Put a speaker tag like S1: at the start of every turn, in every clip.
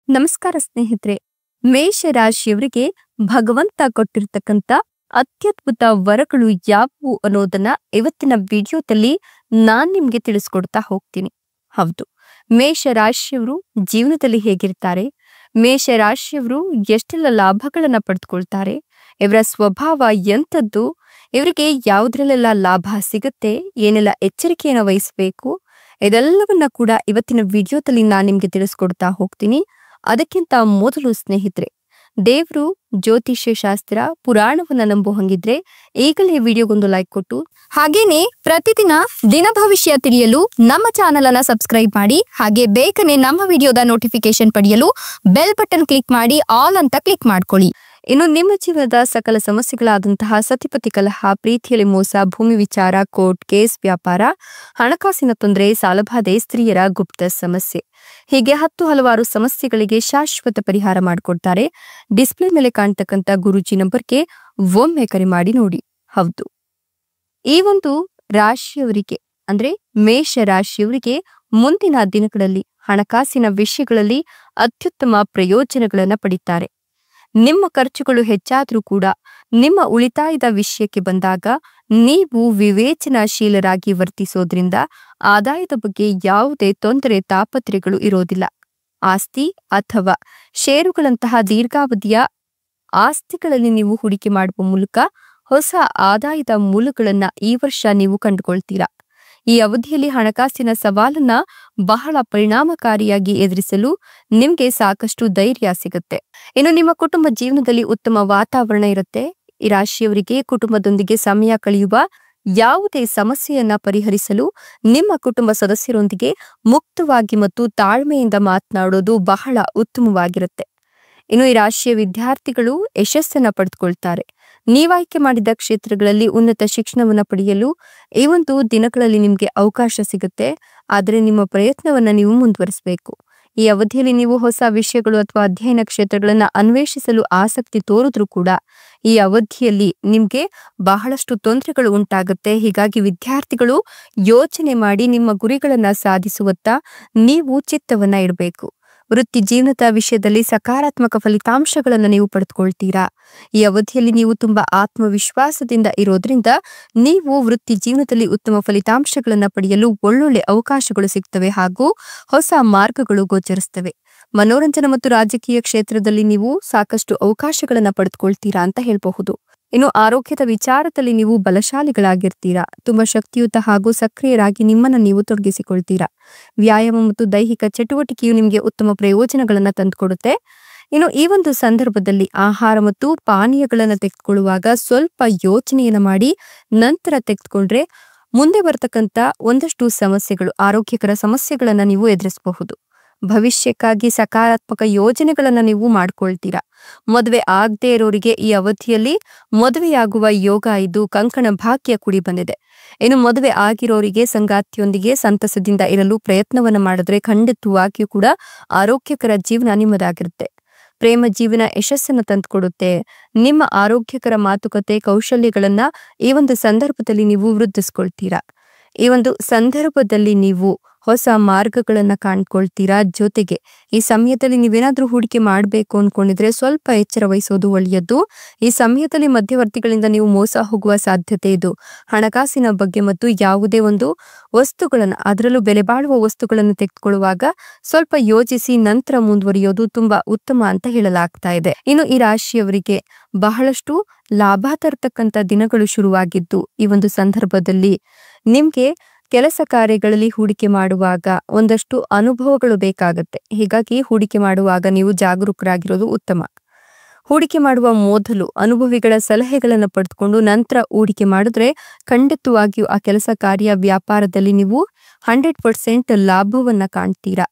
S1: ನಮಸ್ಕಾರ ಸ್ನೇಹಿತರೆ. ಮೇಷ ರಾಶಿಯವರಿಗೆ ಭಗವಂತ ಕೊಟ್ಟಿರ್ತಕ್ಕಂಥ ಅತ್ಯದ್ಭುತ ವರಗಳು ಯಾವುವು ಅನ್ನೋದನ್ನ ಇವತ್ತಿನ ವಿಡಿಯೋದಲ್ಲಿ ನಾನ್ ನಿಮ್ಗೆ ತಿಳಿಸ್ಕೊಡ್ತಾ ಹೋಗ್ತೀನಿ. ಹೌದು, ಮೇಷ ರಾಶಿಯವರು ಜೀವನದಲ್ಲಿ ಹೇಗಿರ್ತಾರೆ, ಮೇಷ ರಾಶಿಯವರು ಎಷ್ಟೆಲ್ಲ ಲಾಭಗಳನ್ನ ಪಡೆದುಕೊಳ್ತಾರೆ, ಇವರ ಸ್ವಭಾವ ಎಂಥದ್ದು, ಇವರಿಗೆ ಯಾವುದ್ರಲ್ಲೆಲ್ಲ ಲಾಭ ಸಿಗುತ್ತೆ, ಏನೆಲ್ಲ ಎಚ್ಚರಿಕೆಯನ್ನು ವಹಿಸಬೇಕು, ಇದೆಲ್ಲವನ್ನ ಕೂಡ ಇವತ್ತಿನ ವಿಡಿಯೋದಲ್ಲಿ ನಾನು ನಿಮ್ಗೆ ತಿಳಿಸ್ಕೊಡ್ತಾ ಹೋಗ್ತೀನಿ. ಅದಕ್ಕಿಂತ ಮೊದಲು ಸ್ನೇಹಿತರೆ, ದೇವ್ರು, ಜ್ಯೋತಿಷ್ಯ ಶಾಸ್ತ್ರ, ಪುರಾಣವನ್ನ ನಂಬೋ ಹಂಗಿದ್ರೆ ಈಗಲೇ ವಿಡಿಯೋಗೊಂದು ಲೈಕ್ ಕೊಟ್ಟು, ಹಾಗೇನೆ ಪ್ರತಿದಿನ ದಿನ ಭವಿಷ್ಯ ತಿಳಿಯಲು ನಮ್ಮ ಚಾನೆಲ್ ಅನ್ನ ಸಬ್ಸ್ಕ್ರೈಬ್ ಮಾಡಿ, ಹಾಗೆ ಬೇಗನೆ ನಮ್ಮ ವಿಡಿಯೋದ ನೋಟಿಫಿಕೇಶನ್ ಪಡೆಯಲು ಬೆಲ್ ಬಟನ್ ಕ್ಲಿಕ್ ಮಾಡಿ ಆಲ್ ಅಂತ ಕ್ಲಿಕ್ ಮಾಡ್ಕೊಳ್ಳಿ. ಇನ್ನು ನಿಮ್ಮ ಜೀವನದ ಸಕಲ ಸಮಸ್ಯೆಗಳಾದಂತಹ ಸತಿಪತಿ ಕಲಹ, ಪ್ರೀತಿಯಲ್ಲಿ ಮೋಸ, ಭೂಮಿ ವಿಚಾರ, ಕೋರ್ಟ್ ಕೇಸ್, ವ್ಯಾಪಾರ, ಹಣಕಾಸಿನ ತೊಂದರೆ, ಸಾಲಬಾಧೆ, ಸ್ತ್ರೀಯರ ಗುಪ್ತ ಸಮಸ್ಯೆ, ಹೀಗೆ ಹಲವಾರು ಸಮಸ್ಯೆಗಳಿಗೆ ಶಾಶ್ವತ ಪರಿಹಾರ ಮಾಡಿಕೊಡ್ತಾರೆ. ಡಿಸ್ಪ್ಲೇ ಮೇಲೆ ಕಾಣ್ತಕ್ಕಂಥ ಗುರೂಜಿ ನಂಬರ್ಗೆ ಒಮ್ಮೆ ಕರೆ ಮಾಡಿ ನೋಡಿ. ಹೌದು, ಈ ಒಂದು ರಾಶಿಯವರಿಗೆ ಅಂದ್ರೆ ಮೇಷ ರಾಶಿಯವರಿಗೆ ಮುಂದಿನ ದಿನಗಳಲ್ಲಿ ಹಣಕಾಸಿನ ವಿಷಯಗಳಲ್ಲಿ ಅತ್ಯುತ್ತಮ ಪ್ರಯೋಜನಗಳನ್ನ ಪಡಿತಾರೆ. ನಿಮ್ಮ ಖರ್ಚುಗಳು ಹೆಚ್ಚಾದ್ರೂ ಕೂಡ ನಿಮ್ಮ ಉಳಿತಾಯದ ವಿಷಯಕ್ಕೆ ಬಂದಾಗ ನೀವು ವಿವೇಚನಾಶೀಲರಾಗಿ ವರ್ತಿಸೋದ್ರಿಂದ ಆದಾಯದ ಬಗ್ಗೆ ಯಾವುದೇ ತೊಂದರೆ ತಾಪತ್ರೆಗಳು ಇರೋದಿಲ್ಲ. ಆಸ್ತಿ ಅಥವಾ ಷೇರುಗಳಂತಹ ದೀರ್ಘಾವಧಿಯ ಆಸ್ತಿಗಳಲ್ಲಿ ನೀವು ಹೂಡಿಕೆ ಮಾಡುವ ಮೂಲಕ ಹೊಸ ಆದಾಯದ ಮೂಲಗಳನ್ನ ಈ ವರ್ಷ ನೀವು ಕಂಡುಕೊಳ್ತೀರಾ. ಈ ಅವಧಿಯಲ್ಲಿ ಹಣಕಾಸಿನ ಸವಾಲನ್ನ ಬಹಳ ಪರಿಣಾಮಕಾರಿಯಾಗಿ ಎದುರಿಸಲು ನಿಮ್ಗೆ ಸಾಕಷ್ಟು ಧೈರ್ಯ ಸಿಗುತ್ತೆ. ಇನ್ನು ನಿಮ್ಮ ಕುಟುಂಬ ಜೀವನದಲ್ಲಿ ಉತ್ತಮ ವಾತಾವರಣ ಇರುತ್ತೆ. ಈ ರಾಶಿಯವರಿಗೆ ಕುಟುಂಬದೊಂದಿಗೆ ಸಮಯ ಕಳೆಯುವ ಯಾವುದೇ ಸಮಸ್ಯೆಯನ್ನ ಪರಿಹರಿಸಲು ನಿಮ್ಮ ಕುಟುಂಬ ಸದಸ್ಯರೊಂದಿಗೆ ಮುಕ್ತವಾಗಿ ಮತ್ತು ತಾಳ್ಮೆಯಿಂದ ಮಾತನಾಡೋದು ಬಹಳ ಉತ್ತಮವಾಗಿರುತ್ತೆ. ಇನ್ನು ಈ ರಾಶಿಯ ವಿದ್ಯಾರ್ಥಿಗಳು ಯಶಸ್ಸನ್ನ ಪಡೆದುಕೊಳ್ತಾರೆ. ನೀವಾಯ್ಕೆ ಮಾಡಿದ ಕ್ಷೇತ್ರಗಳಲ್ಲಿ ಉನ್ನತ ಶಿಕ್ಷಣವನ್ನ ಪಡೆಯಲು ಈ ಒಂದು ದಿನಗಳಲ್ಲಿ ನಿಮ್ಗೆ ಅವಕಾಶ ಸಿಗುತ್ತೆ. ಆದರೆ ನಿಮ್ಮ ಪ್ರಯತ್ನವನ್ನ ನೀವು ಮುಂದುವರಿಸಬೇಕು. ಈ ಅವಧಿಯಲ್ಲಿ ನೀವು ಹೊಸ ವಿಷಯಗಳು ಅಥವಾ ಅಧ್ಯಯನ ಕ್ಷೇತ್ರಗಳನ್ನ ಅನ್ವೇಷಿಸಲು ಆಸಕ್ತಿ ತೋರಿದ್ರೂ ಕೂಡ ಈ ಅವಧಿಯಲ್ಲಿ ನಿಮ್ಗೆ ಬಹಳಷ್ಟು ತೊಂದರೆಗಳು ಉಂಟಾಗುತ್ತೆ. ಹೀಗಾಗಿ ವಿದ್ಯಾರ್ಥಿಗಳು ಯೋಚನೆ ಮಾಡಿ ನಿಮ್ಮ ಗುರಿಗಳನ್ನ ಸಾಧಿಸುವತ್ತ ನೀವು ಚಿತ್ತವನ್ನ ಇಡಬೇಕು. ವೃತ್ತಿ ಜೀವನದ ವಿಷಯದಲ್ಲಿ ಸಕಾರಾತ್ಮಕ ಫಲಿತಾಂಶಗಳನ್ನು ನೀವು ಪಡೆದುಕೊಳ್ತೀರಾ. ಈ ಅವಧಿಯಲ್ಲಿ ನೀವು ತುಂಬಾ ಆತ್ಮವಿಶ್ವಾಸದಿಂದ ಇರೋದ್ರಿಂದ ನೀವು ವೃತ್ತಿ ಜೀವನದಲ್ಲಿ ಉತ್ತಮ ಫಲಿತಾಂಶಗಳನ್ನು ಪಡೆಯಲು ಒಳ್ಳೊಳ್ಳೆ ಅವಕಾಶಗಳು ಸಿಗ್ತವೆ ಹಾಗೂ ಹೊಸ ಮಾರ್ಗಗಳು ಗೋಚರಿಸ್ತವೆ. ಮನೋರಂಜನೆ ಮತ್ತು ರಾಜಕೀಯ ಕ್ಷೇತ್ರದಲ್ಲಿ ನೀವು ಸಾಕಷ್ಟು ಅವಕಾಶಗಳನ್ನ ಪಡೆದುಕೊಳ್ತೀರಾ ಅಂತ ಹೇಳಬಹುದು. ಇನ್ನು ಆರೋಗ್ಯದ ವಿಚಾರದಲ್ಲಿ ನೀವು ಬಲಶಾಲಿಗಳಾಗಿರ್ತೀರಾ. ತುಂಬಾ ಶಕ್ತಿಯುತ ಹಾಗೂ ಸಕ್ರಿಯರಾಗಿ ನಿಮ್ಮನ್ನ ನೀವು ತೊಡಗಿಸಿಕೊಳ್ತೀರಾ. ವ್ಯಾಯಾಮ ಮತ್ತು ದೈಹಿಕ ಚಟುವಟಿಕೆಯು ನಿಮಗೆ ಉತ್ತಮ ಪ್ರಯೋಜನಗಳನ್ನ ತಂದುಕೊಡುತ್ತೆ. ಇನ್ನು ಈ ಒಂದು ಸಂದರ್ಭದಲ್ಲಿ ಆಹಾರ ಮತ್ತು ಪಾನೀಯಗಳನ್ನ ತೆಗೆದುಕೊಳ್ಳುವಾಗ ಸ್ವಲ್ಪ ಯೋಚನೆಯನ್ನ ಮಾಡಿ ನಂತರ ತೆಗೆದುಕೊಂಡ್ರೆ ಮುಂದೆ ಬರ್ತಕ್ಕಂಥ ಒಂದಷ್ಟು ಸಮಸ್ಯೆಗಳು, ಆರೋಗ್ಯಕರ ಸಮಸ್ಯೆಗಳನ್ನ ನೀವು ಎದುರಿಸಬಹುದು. ಭವಿಷ್ಯಕ್ಕಾಗಿ ಸಕಾರಾತ್ಮಕ ಯೋಜನೆಗಳನ್ನ ನೀವು ಮಾಡ್ಕೊಳ್ತೀರಾ. ಮದುವೆ ಆಗದೆ ಇರೋರಿಗೆ ಈ ಅವಧಿಯಲ್ಲಿ ಮದುವೆಯಾಗುವ ಯೋಗ ಇದ್ದು ಕಂಕಣ ಭಾಗ್ಯ ಕೂಡಿ ಬಂದಿದೆ. ಇನ್ನು ಮದುವೆ ಆಗಿರೋರಿಗೆ ಸಂಗಾತಿಯೊಂದಿಗೆ ಸಂತಸದಿಂದ ಇರಲು ಪ್ರಯತ್ನವನ್ನ ಮಾಡಿದ್ರೆ ಖಂಡಿತವಾಗಿಯೂ ಕೂಡ ಆರೋಗ್ಯಕರ ಜೀವನ ನಿಮ್ಮದಾಗಿರುತ್ತೆ. ಪ್ರೇಮ ಜೀವನ ಯಶಸ್ಸನ್ನು ತಂದುಕೊಡುತ್ತೆ. ನಿಮ್ಮ ಆರೋಗ್ಯಕರ ಮಾತುಕತೆ ಕೌಶಲ್ಯಗಳನ್ನ ಈ ಒಂದು ಸಂದರ್ಭದಲ್ಲಿ ನೀವು ವೃದ್ಧಿಸ್ಕೊಳ್ತೀರಾ. ಈ ಒಂದು ಸಂದರ್ಭದಲ್ಲಿ ನೀವು ಹೊಸ ಮಾರ್ಗಗಳನ್ನ ಕಾಣ್ಕೊಳ್ತೀರಾ. ಜೊತೆಗೆ ಈ ಸಮಯದಲ್ಲಿ ನೀವೇನಾದ್ರೂ ಹೂಡಿಕೆ ಮಾಡಬೇಕು ಅನ್ಕೊಂಡಿದ್ರೆ ಸ್ವಲ್ಪ ಎಚ್ಚರ ವಹಿಸೋದು ಒಳ್ಳೆಯದು. ಈ ಸಮಯದಲ್ಲಿ ಮಧ್ಯವರ್ತಿಗಳಿಂದ ನೀವು ಮೋಸ ಹೋಗುವ ಸಾಧ್ಯತೆ ಇದು. ಹಣಕಾಸಿನ ಬಗ್ಗೆ ಮತ್ತು ಯಾವುದೇ ಒಂದು ವಸ್ತುಗಳನ್ನ, ಅದರಲ್ಲೂ ಬೆಲೆ ಬಾಳುವ ವಸ್ತುಗಳನ್ನು ತೆಗೆದುಕೊಳ್ಳುವಾಗ ಸ್ವಲ್ಪ ಯೋಚಿಸಿ ನಂತರ ಮುಂದುವರಿಯೋದು ತುಂಬಾ ಉತ್ತಮ ಅಂತ ಹೇಳಲಾಗ್ತಾ ಇದೆ. ಇನ್ನು ಈ ರಾಶಿಯವರಿಗೆ ಬಹಳಷ್ಟು ಲಾಭ ತರತಕ್ಕಂತ ದಿನಗಳು ಶುರುವಾಗಿದ್ದು ಈ ಒಂದು ಸಂದರ್ಭದಲ್ಲಿ ನಿಮ್ಗೆ ಕೆಲಸ ಕಾರ್ಯಗಳಲ್ಲಿ ಹೂಡಿಕೆ ಮಾಡುವಾಗ ಒಂದಷ್ಟು ಅನುಭವಗಳು ಬೇಕಾಗತ್ತೆ. ಹೀಗಾಗಿ ಹೂಡಿಕೆ ಮಾಡುವಾಗ ನೀವು ಜಾಗರೂಕರಾಗಿರೋದು ಉತ್ತಮ. ಹೂಡಿಕೆ ಮಾಡುವ ಮೊದಲು ಅನುಭವಿಗಳ ಸಲಹೆಗಳನ್ನು ಪಡೆದುಕೊಂಡು ನಂತರ ಹೂಡಿಕೆ ಮಾಡಿದ್ರೆ ಖಂಡಿತವಾಗಿಯೂ ಆ ಕೆಲಸ ಕಾರ್ಯ ವ್ಯಾಪಾರದಲ್ಲಿ ನೀವು 100% ಲಾಭವನ್ನ ಕಾಣ್ತೀರಾ.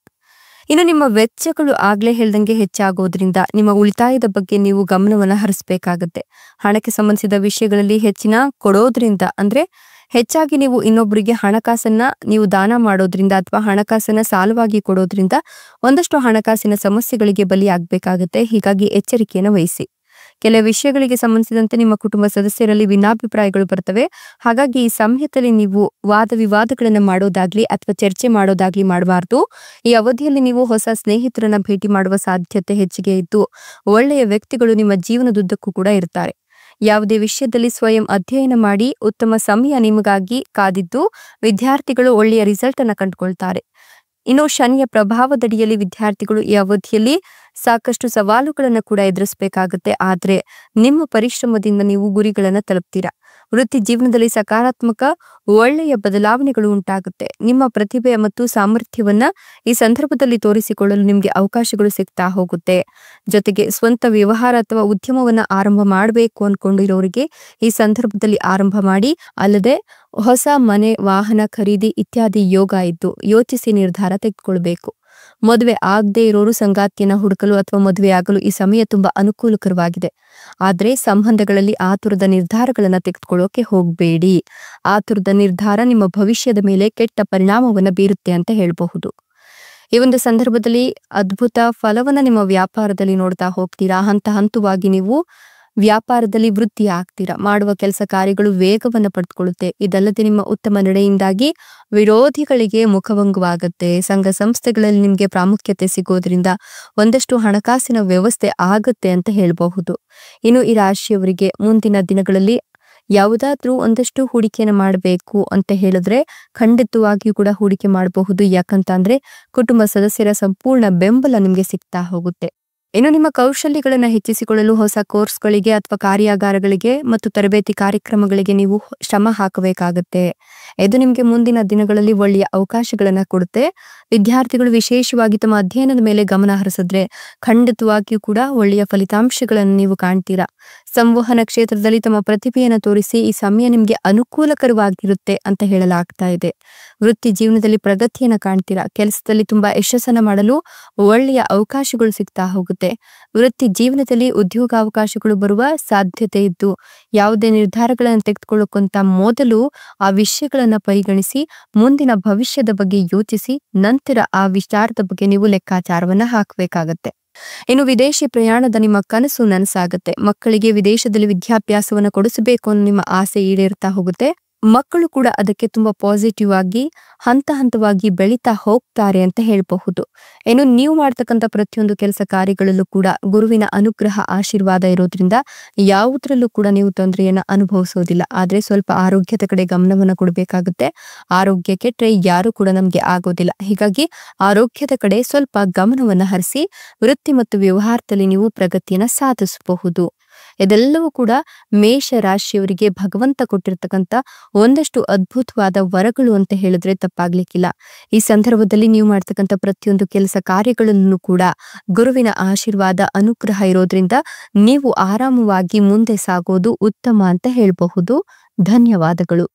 S1: ಇನ್ನು ನಿಮ್ಮ ವೆಚ್ಚಗಳು ಆಗ್ಲೇ ಹೇಳ್ದಂಗೆ ಹೆಚ್ಚಾಗೋದ್ರಿಂದ ನಿಮ್ಮ ಉಳಿತಾಯದ ಬಗ್ಗೆ ನೀವು ಗಮನವನ್ನ ಹರಿಸಬೇಕಾಗತ್ತೆ. ಹಣಕ್ಕೆ ಸಂಬಂಧಿಸಿದ ವಿಷಯಗಳಲ್ಲಿ ಹೆಚ್ಚಿನ ಕೊಡೋದ್ರಿಂದ, ಅಂದ್ರೆ ಹೆಚ್ಚಾಗಿ ನೀವು ಇನ್ನೊಬ್ಬರಿಗೆ ಹಣಕಾಸನ್ನ ನೀವು ದಾನ ಮಾಡೋದ್ರಿಂದ ಅಥವಾ ಹಣಕಾಸನ್ನ ಸಾಲವಾಗಿ ಕೊಡೋದ್ರಿಂದ ಒಂದಷ್ಟು ಹಣಕಾಸಿನ ಸಮಸ್ಯೆಗಳಿಗೆ ಬಲಿಯಾಗಬೇಕಾಗತ್ತೆ. ಹೀಗಾಗಿ ಎಚ್ಚರಿಕೆಯನ್ನು ವಹಿಸಿ. ಕೆಲ ವಿಷಯಗಳಿಗೆ ಸಂಬಂಧಿಸಿದಂತೆ ನಿಮ್ಮ ಕುಟುಂಬ ಸದಸ್ಯರಲ್ಲಿ ಭಿನ್ನಾಭಿಪ್ರಾಯಗಳು ಬರ್ತವೆ. ಹಾಗಾಗಿ ಈ ಸಮಯದಲ್ಲಿ ನೀವು ವಾದ ವಿವಾದಗಳನ್ನ ಮಾಡೋದಾಗ್ಲಿ ಅಥವಾ ಚರ್ಚೆ ಮಾಡೋದಾಗ್ಲಿ ಮಾಡಬಾರ್ದು. ಈ ಅವಧಿಯಲ್ಲಿ ನೀವು ಹೊಸ ಸ್ನೇಹಿತರನ್ನ ಭೇಟಿ ಮಾಡುವ ಸಾಧ್ಯತೆ ಹೆಚ್ಚಿಗೆ ಇದ್ದು ಒಳ್ಳೆಯ ವ್ಯಕ್ತಿಗಳು ನಿಮ್ಮ ಜೀವನದುದ್ದಕ್ಕೂ ಕೂಡ ಇರ್ತಾರೆ. ಯಾವುದೇ ವಿಷಯದಲ್ಲಿ ಸ್ವಯಂ ಅಧ್ಯಯನ ಮಾಡಿ ಉತ್ತಮ ಸಮಯ ನಿಮಗಾಗಿ ಕಾದಿದ್ದು ವಿದ್ಯಾರ್ಥಿಗಳು ಒಳ್ಳೆಯ ರಿಸಲ್ಟ್ ಅನ್ನ ಕಂಡುಕೊಳ್ತಾರೆ. ಇನ್ನು ಶನಿಯ ಪ್ರಭಾವದಡಿಯಲ್ಲಿ ವಿದ್ಯಾರ್ಥಿಗಳು ಈ ಅವಧಿಯಲ್ಲಿ ಸಾಕಷ್ಟು ಸವಾಲುಗಳನ್ನು ಕೂಡ ಎದುರಿಸಬೇಕಾಗುತ್ತೆ. ಆದ್ರೆ ನಿಮ್ಮ ಪರಿಶ್ರಮದಿಂದ ನೀವು ಗುರಿಗಳನ್ನ ತಲುಪ್ತೀರಾ. ವೃತ್ತಿ ಜೀವನದಲ್ಲಿ ಸಕಾರಾತ್ಮಕ ಒಳ್ಳೆಯ ಬದಲಾವಣೆಗಳು ಉಂಟಾಗುತ್ತೆ. ನಿಮ್ಮ ಪ್ರತಿಭೆ ಮತ್ತು ಸಾಮರ್ಥ್ಯವನ್ನ ಈ ಸಂದರ್ಭದಲ್ಲಿ ತೋರಿಸಿಕೊಳ್ಳಲು ನಿಮ್ಗೆ ಅವಕಾಶಗಳು ಸಿಗ್ತಾ ಹೋಗುತ್ತೆ. ಜೊತೆಗೆ ಸ್ವಂತ ವ್ಯವಹಾರ ಅಥವಾ ಉದ್ಯಮವನ್ನ ಆರಂಭ ಮಾಡಬೇಕು ಅನ್ಕೊಂಡಿರೋರಿಗೆ ಈ ಸಂದರ್ಭದಲ್ಲಿ ಆರಂಭ ಮಾಡಿ. ಅಲ್ಲದೆ ಹೊಸ ಮನೆ, ವಾಹನ ಖರೀದಿ ಇತ್ಯಾದಿ ಯೋಗ ಇದ್ದು ಯೋಚಿಸಿ ನಿರ್ಧಾರ ತೆಗೆದುಕೊಳ್ಬೇಕು. ಮದುವೆ ಆಗದೆ ಇರೋರು ಸಂಗಾತಿಯನ್ನ ಹುಡುಕಲು ಅಥವಾ ಮದುವೆಯಾಗಲು ಈ ಸಮಯ ತುಂಬಾ ಅನುಕೂಲಕರವಾಗಿದೆ. ಆದ್ರೆ ಸಂಬಂಧಗಳಲ್ಲಿ ಆತುರದ ನಿರ್ಧಾರಗಳನ್ನ ತೆಗೆದುಕೊಳ್ಳೋಕೆ ಹೋಗಬೇಡಿ. ಆತುರದ ನಿರ್ಧಾರ ನಿಮ್ಮ ಭವಿಷ್ಯದ ಮೇಲೆ ಕೆಟ್ಟ ಪರಿಣಾಮವನ್ನ ಬೀರುತ್ತೆ ಅಂತ ಹೇಳಬಹುದು. ಈ ಒಂದು ಸಂದರ್ಭದಲ್ಲಿ ಅದ್ಭುತ ಫಲವನ್ನ ನಿಮ್ಮ ವ್ಯಾಪಾರದಲ್ಲಿ ನೋಡ್ತಾ ಹೋಗ್ತೀರಾ. ಹಂತ ಹಂತವಾಗಿ ನೀವು ವ್ಯಾಪಾರದಲ್ಲಿ ವೃದ್ಧಿ ಆಗ್ತೀರಾ. ಮಾಡುವ ಕೆಲಸ ಕಾರ್ಯಗಳು ವೇಗವನ್ನು ಪಡೆದುಕೊಳ್ಳುತ್ತೆ. ಇದಲ್ಲದೆ ನಿಮ್ಮ ಉತ್ತಮ ನಡೆಯಿಂದಾಗಿ ವಿರೋಧಿಗಳಿಗೆ ಮುಖಭಂಗವಾಗುತ್ತೆ. ಸಂಘ ಸಂಸ್ಥೆಗಳಲ್ಲಿ ನಿಮ್ಗೆ ಪ್ರಾಮುಖ್ಯತೆ ಸಿಗೋದ್ರಿಂದ ಒಂದಷ್ಟು ಹಣಕಾಸಿನ ವ್ಯವಸ್ಥೆ ಆಗುತ್ತೆ ಅಂತ ಹೇಳಬಹುದು. ಇನ್ನು ಈ ರಾಶಿಯವರಿಗೆ ಮುಂದಿನ ದಿನಗಳಲ್ಲಿ ಯಾವುದಾದ್ರೂ ಒಂದಷ್ಟು ಹೂಡಿಕೆಯನ್ನು ಮಾಡಬೇಕು ಅಂತ ಹೇಳಿದ್ರೆ ಖಂಡಿತವಾಗಿಯೂ ಕೂಡ ಹೂಡಿಕೆ ಮಾಡಬಹುದು. ಯಾಕಂತ ಅಂದ್ರೆ ಕುಟುಂಬ ಸದಸ್ಯರ ಸಂಪೂರ್ಣ ಬೆಂಬಲ ನಿಮ್ಗೆ ಸಿಗ್ತಾ ಹೋಗುತ್ತೆ. ಇನ್ನು ನಿಮ್ಮ ಕೌಶಲ್ಯಗಳನ್ನ ಹೆಚ್ಚಿಸಿಕೊಳ್ಳಲು ಹೊಸ ಕೋರ್ಸ್ಗಳಿಗೆ ಅಥವಾ ಕಾರ್ಯಾಗಾರಗಳಿಗೆ ಮತ್ತು ತರಬೇತಿ ಕಾರ್ಯಕ್ರಮಗಳಿಗೆ ನೀವು ಶ್ರಮ ಹಾಕಬೇಕಾಗತ್ತೆ. ಇದು ನಿಮ್ಗೆ ಮುಂದಿನ ದಿನಗಳಲ್ಲಿ ಒಳ್ಳೆಯ ಅವಕಾಶಗಳನ್ನ ಕೊಡುತ್ತೆ. ವಿದ್ಯಾರ್ಥಿಗಳು ವಿಶೇಷವಾಗಿ ತಮ್ಮ ಅಧ್ಯಯನದ ಮೇಲೆ ಗಮನ ಹರಿಸಿದ್ರೆ ಖಂಡಿತವಾಗಿಯೂ ಕೂಡ ಒಳ್ಳೆಯ ಫಲಿತಾಂಶಗಳನ್ನು ನೀವು ಕಾಣ್ತೀರಾ. ಸಂವಹನ ಕ್ಷೇತ್ರದಲ್ಲಿ ತಮ್ಮ ಪ್ರತಿಭೆಯನ್ನು ತೋರಿಸಿ ಈ ಸಮಯ ನಿಮ್ಗೆ ಅನುಕೂಲಕರವಾಗಿರುತ್ತೆ ಅಂತ ಹೇಳಲಾಗ್ತಾ ಇದೆ. ವೃತ್ತಿ ಜೀವನದಲ್ಲಿ ಪ್ರಗತಿಯನ್ನ ಕಾಣ್ತೀರಾ. ಕೆಲಸದಲ್ಲಿ ತುಂಬಾ ಯಶಸ್ಸನ್ನ ಮಾಡಲು ಒಳ್ಳೆಯ ಅವಕಾಶಗಳು ಸಿಗ್ತಾ ಹೋಗುತ್ತೆ. ವೃತ್ತಿ ಜೀವನದಲ್ಲಿ ಉದ್ಯೋಗಾವಕಾಶಗಳು ಬರುವ ಸಾಧ್ಯತೆ ಇದ್ದು ಯಾವುದೇ ನಿರ್ಧಾರಗಳನ್ನು ತೆಗೆದುಕೊಳ್ಳೋಕ್ಕಿಂತ ಮೊದಲು ಆ ವಿಷಯಗಳನ್ನ ಪರಿಗಣಿಸಿ ಮುಂದಿನ ಭವಿಷ್ಯದ ಬಗ್ಗೆ ಯೋಚಿಸಿ ನಂತರ ಆ ವಿಚಾರದ ಬಗ್ಗೆ ನೀವು ಲೆಕ್ಕಾಚಾರವನ್ನ ಹಾಕಬೇಕಾಗತ್ತೆ. ಇನ್ನು ವಿದೇಶಿ ಪ್ರಯಾಣದ ನಿಮ್ಮ ಕನಸು ನನಸಾಗುತ್ತೆ. ಮಕ್ಕಳಿಗೆ ವಿದೇಶದಲ್ಲಿ ವಿದ್ಯಾಭ್ಯಾಸವನ್ನು ಕೊಡಿಸಬೇಕು ಅನ್ನೋ ನಿಮ್ಮ ಆಸೆ ಈಡೇರ್ತಾ ಹೋಗುತ್ತೆ. ಮಕ್ಕಳು ಕೂಡ ಅದಕ್ಕೆ ತುಂಬಾ ಪಾಸಿಟಿವ್ ಆಗಿ ಹಂತ ಹಂತವಾಗಿ ಬೆಳೀತಾ ಹೋಗ್ತಾರೆ ಅಂತ ಹೇಳಬಹುದು. ಇನ್ನು ನೀವು ಮಾಡ್ತಕ್ಕಂಥ ಪ್ರತಿಯೊಂದು ಕೆಲಸ ಕಾರ್ಯಗಳಲ್ಲೂ ಕೂಡ ಗುರುವಿನ ಅನುಗ್ರಹ ಆಶೀರ್ವಾದ ಇರೋದ್ರಿಂದ ಯಾವುದ್ರಲ್ಲೂ ಕೂಡ ನೀವು ತೊಂದರೆಯನ್ನ ಅನುಭವಿಸೋದಿಲ್ಲ. ಆದ್ರೆ ಸ್ವಲ್ಪ ಆರೋಗ್ಯದ ಕಡೆ ಗಮನವನ್ನ ಕೊಡಬೇಕಾಗುತ್ತೆ. ಆರೋಗ್ಯ ಕೆಟ್ರೆ ಯಾರು ಕೂಡ ನಮ್ಗೆ ಆಗೋದಿಲ್ಲ. ಹೀಗಾಗಿ ಆರೋಗ್ಯದ ಕಡೆ ಸ್ವಲ್ಪ ಗಮನವನ್ನ ಹರಿಸಿ ವೃತ್ತಿ ಮತ್ತು ವ್ಯವಹಾರದಲ್ಲಿ ನೀವು ಪ್ರಗತಿಯನ್ನ ಸಾಧಿಸಬಹುದು. ಇದೆಲ್ಲವೂ ಕೂಡ ಮೇಷ ರಾಶಿಯವರಿಗೆ ಭಗವಂತ ಕೊಟ್ಟಿರ್ತಕ್ಕಂಥ ಒಂದಷ್ಟು ಅದ್ಭುತವಾದ ವರಗಳು ಅಂತ ಹೇಳಿದ್ರೆ ತಪ್ಪಾಗ್ಲಿಕ್ಕಿಲ್ಲ. ಈ ಸಂದರ್ಭದಲ್ಲಿ ನೀವು ಮಾಡ್ತಕ್ಕಂಥ ಪ್ರತಿಯೊಂದು ಕೆಲಸ ಕಾರ್ಯಗಳನ್ನು ಕೂಡ ಗುರುವಿನ ಆಶೀರ್ವಾದ ಅನುಗ್ರಹ ಇರೋದ್ರಿಂದ ನೀವು ಆರಾಮವಾಗಿ ಮುಂದೆ ಸಾಗೋದು ಉತ್ತಮ ಅಂತ ಹೇಳಬಹುದು. ಧನ್ಯವಾದಗಳು.